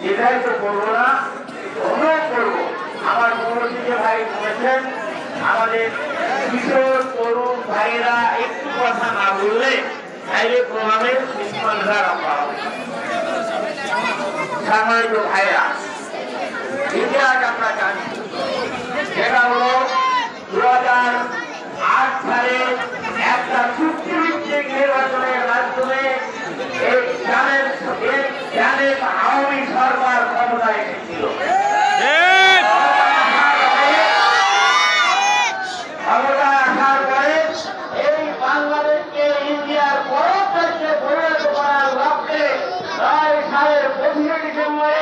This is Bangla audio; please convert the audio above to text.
দ্বিধায়িত করবো না, অনুরোধ করবো আমার পূর্বদিকে ভাই বলেছেন আমাদের কিশোর তরুণ ভাইয়েরা একটু কথা না বললে তাইলে প্রভাবের নিষ্পন্নতা রাখা হবে। সম্মানিত ভাইয়েরা, ইতিহাস আমরা জানি, সেটা হলো 2008 সালে একটা চুক্তিভিত্তিক নির্বাচনের মাধ্যমে এই জানেন আওয়ামী সরকার ক্ষমতায় এসেছিল। ক্ষমতা আসার পরে এই বাংলাদেশকে ইন্ডিয়ার বড় দেশে পরিণত করার লক্ষ্যে 9 সালের 25 ডিসেম্বরে